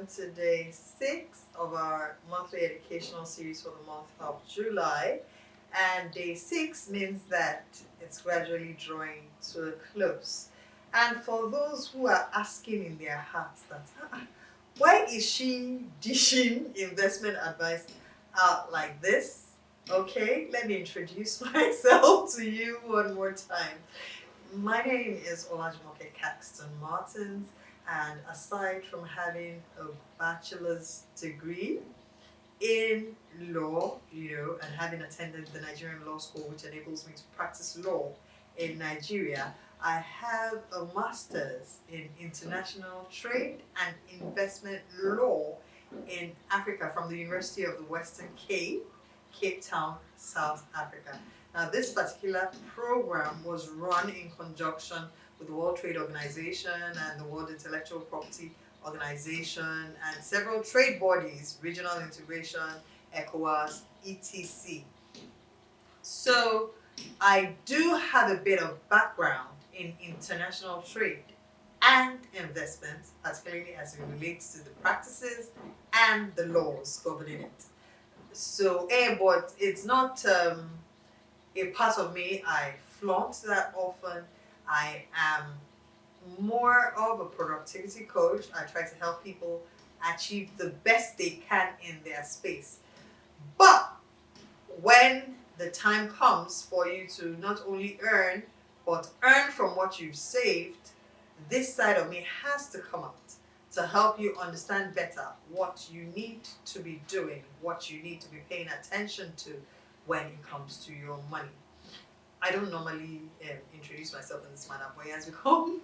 welcome to day 6 of our monthly educational series for the month of July. And day 6 means that it's gradually drawing to a close. And for those who are asking in their hearts that, why is she dishing investment advice out like this? Okay, let me introduce myself to you one more time. My name is Olajumoke Caxton-Martins, and aside from having a bachelor's degree in law, and having attended the Nigerian law school, which enables me to practice law in Nigeria, I have a master's in international trade and investment law in Africa from the University of the Western Cape, Cape Town, South Africa. Now, this particular program was run in conjunction with the World Trade Organization and the World Intellectual Property Organization and several trade bodies, regional integration, ECOWAS, etc. So, I do have a bit of background in international trade and investments, particularly as it relates to the practices and the laws governing it. So, but it's not a part of me I flaunt that often. I am more of a productivity coach. I try to help people achieve the best they can in their space. But when the time comes for you to not only earn, but earn from what you've saved, this side of me has to come out to help you understand better what you need to be doing, what you need to be paying attention to when it comes to your money. I don't normally introduce myself in this manner, but it has become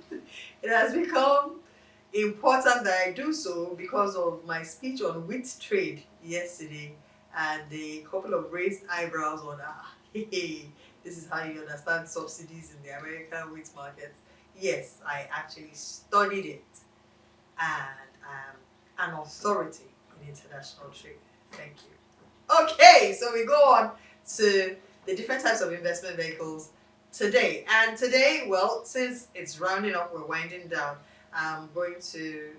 important that I do so because of my speech on wheat trade yesterday and a couple of raised eyebrows on hey, this is how you understand subsidies in the American wheat market. Yes, I actually studied it, and I'm an authority in international trade. Thank you. Okay, so we go on to the different types of investment vehicles today. And today, well, since it's rounding up, we're winding down, I'm going to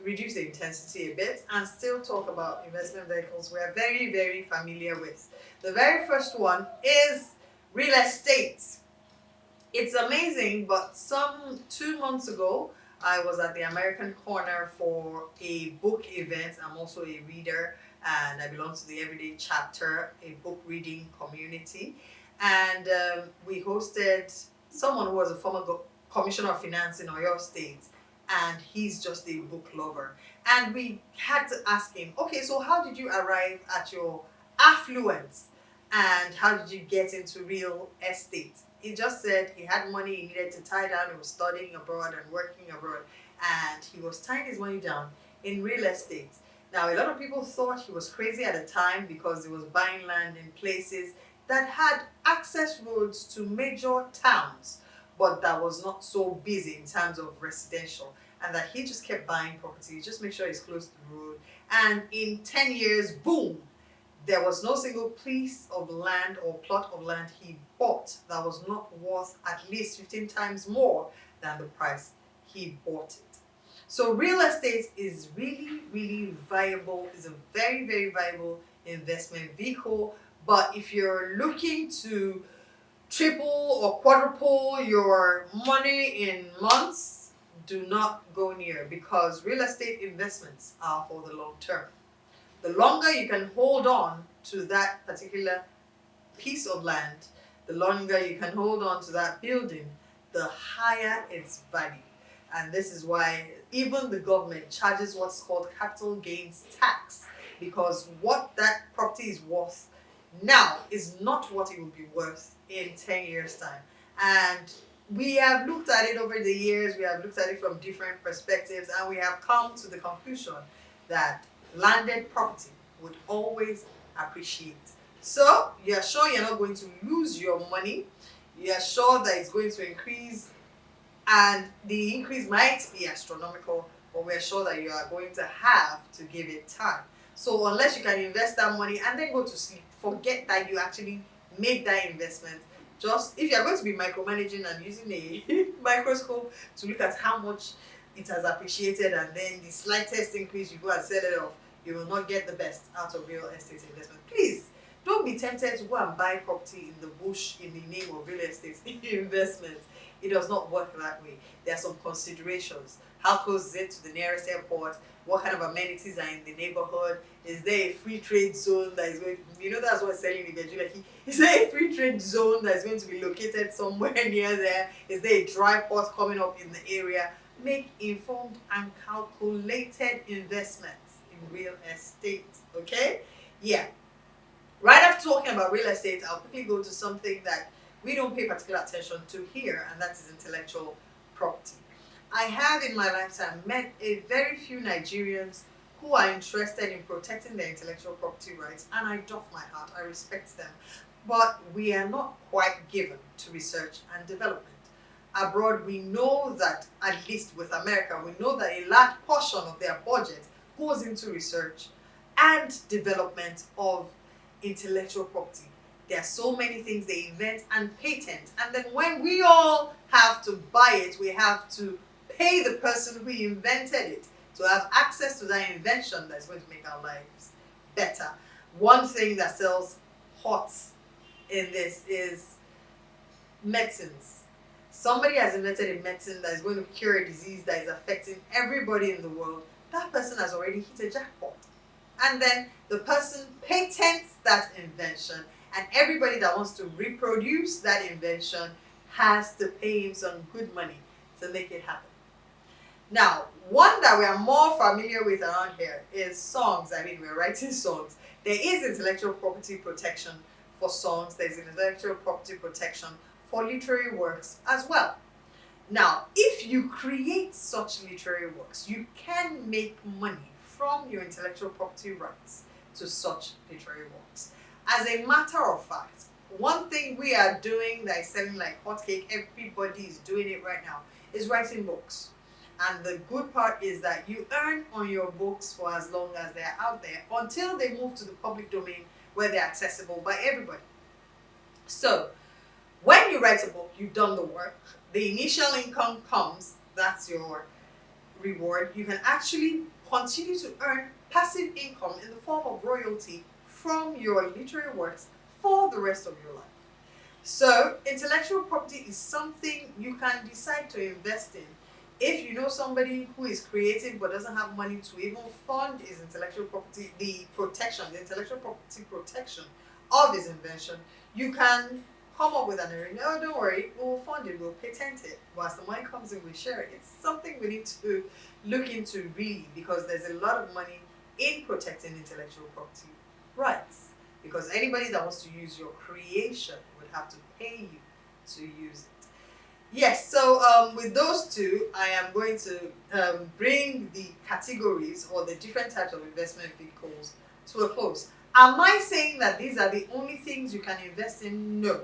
reduce the intensity a bit and still talk about investment vehicles we're very, very familiar with. The very first one is real estate. It's amazing, but some 2 months ago, I was at the American Corner for a book event. I'm also a reader, and I belong to the Everyday Chapter, a book reading community. And we hosted someone who was a former commissioner of finance in Oyo State, and he's just a book lover. And we had to ask him, okay, so how did you arrive at your affluence, and how did you get into real estate? He just said he had money he needed to tie down. He was studying abroad and working abroad, and he was tying his money down in real estate. Now, a lot of people thought he was crazy at the time because he was buying land in places that had access roads to major towns, but that was not so busy in terms of residential, and that he just kept buying property, just make sure he's close to the road. And in 10 years, boom, there was no single piece of land or plot of land he bought that was not worth at least 15 times more than the price he bought it. So real estate is really, really viable. It's a very, very viable investment vehicle. But if you're looking to triple or quadruple your money in months, do not go near, because real estate investments are for the long term. The longer you can hold on to that particular piece of land, the longer you can hold on to that building, the higher its value. And this is why even the government charges what's called capital gains tax, because what that property is worth now is not what it will be worth in 10 years' time. And we have looked at it over the years, we have looked at it from different perspectives, and we have come to the conclusion that landed property would always appreciate. So you're sure you're not going to lose your money. You're sure that it's going to increase, and the increase might be astronomical, but we're sure that you are going to have to give it time. So unless you can invest that money and then go to sleep, forget that you actually made that investment. Just if you're going to be micromanaging and using a microscope to look at how much it has appreciated, and then the slightest increase you go and sell it off, you will not get the best out of real estate investment. Please don't be tempted to go and buy property in the bush in the name of real estate investment. It does not work that way. There are some considerations. How close is it to the nearest airport? What kind of amenities are in the neighborhood? Is there a free trade zone that is going to, that's what's selling in Nigeria. Is there a free trade zone that is going to be located somewhere near there? Is there a dry port coming up in the area? Make informed and calculated investments in real estate. Okay? Yeah. Right after talking about real estate, I'll quickly go to something that we don't pay particular attention to here, and that is intellectual property. I have in my lifetime met a very few Nigerians who are interested in protecting their intellectual property rights, and I doff my hat, I respect them. But we are not quite given to research and development. Abroad, we know that, at least with America, we know that a large portion of their budget goes into research and development of intellectual property. There are so many things they invent and patent, and then when we all have to buy it, we have to pay the person who invented it to have access to that invention that's going to make our lives better. One thing that sells hot in this is medicines. Somebody has invented a medicine that is going to cure a disease that is affecting everybody in the world. That person has already hit a jackpot. And then the person patents that invention, and everybody that wants to reproduce that invention has to pay him some good money to make it happen. Now, one that we are more familiar with around here is songs. I mean, we're writing songs. There is intellectual property protection for songs. There's intellectual property protection for literary works as well. Now, if you create such literary works, you can make money from your intellectual property rights to such literary works. As a matter of fact, one thing we are doing that is selling like hotcake, everybody is doing it right now, is writing books. And the good part is that you earn on your books for as long as they're out there until they move to the public domain where they're accessible by everybody. So, when you write a book, you've done the work. The initial income comes, that's your reward. You can actually continue to earn passive income in the form of royalty from your literary works for the rest of your life. So, intellectual property is something you can decide to invest in. If you know somebody who is creative but doesn't have money to even fund his intellectual property, the intellectual property protection of his invention, you can come up with an arrangement. Oh, don't worry, we'll fund it, we'll patent it. Once the money comes in, we share it. It's something we need to look into really, because there's a lot of money in protecting intellectual property rights. Because anybody that wants to use your creation would have to pay you to use it. Yes, so with those two, I am going to bring the categories or the different types of investment vehicles to a close. Am I saying that these are the only things you can invest in? No.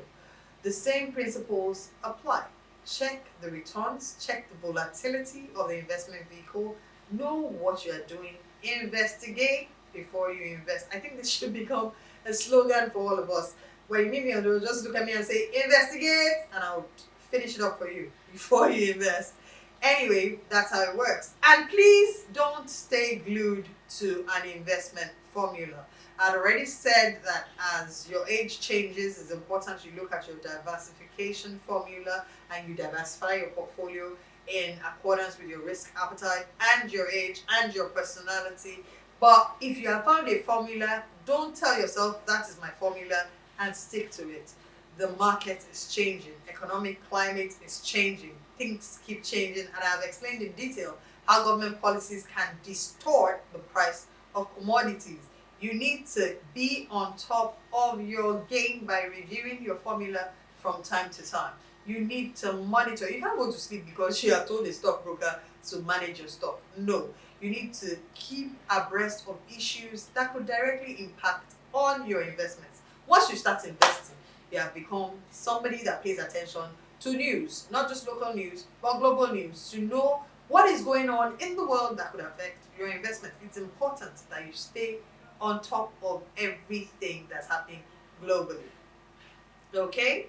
The same principles apply. Check the returns, check the volatility of the investment vehicle, know what you are doing, investigate before you invest. I think this should become a slogan for all of us. When you meet me on the road, just look at me and say, investigate, and I'll finish it up for you before you invest. Anyway, that's how it works. And please don't stay glued to an investment formula. I'd already said that as your age changes, it's important you look at your diversification formula and you diversify your portfolio in accordance with your risk appetite and your age and your personality. But if you have found a formula, don't tell yourself that is my formula and stick to it. The market is changing, economic climate is changing, things keep changing, and I've explained in detail how government policies can distort the price of commodities. You need to be on top of your game by reviewing your formula from time to time. You need to monitor. You can't go to sleep because you have told a stockbroker to manage your stock. No, you need to keep abreast of issues that could directly impact on your investments. Once you start investing, you have become somebody that pays attention to news, not just local news, but global news, to know what is going on in the world that could affect your investment. It's important that you stay on top of everything that's happening globally. Okay?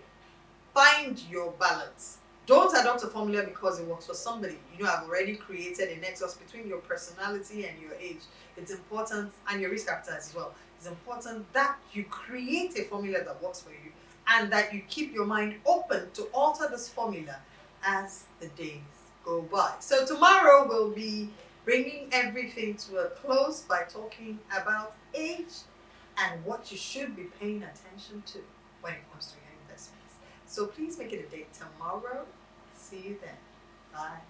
Find your balance. Don't adopt a formula because it works for somebody. You know, I've already created a nexus between your personality and your age. It's important, and your risk appetite as well. It's important that you create a formula that works for you, and that you keep your mind open to alter this formula as the days go by. So tomorrow we'll be bringing everything to a close by talking about age and what you should be paying attention to when it comes to your investments. So please make it a date tomorrow. See you then. Bye.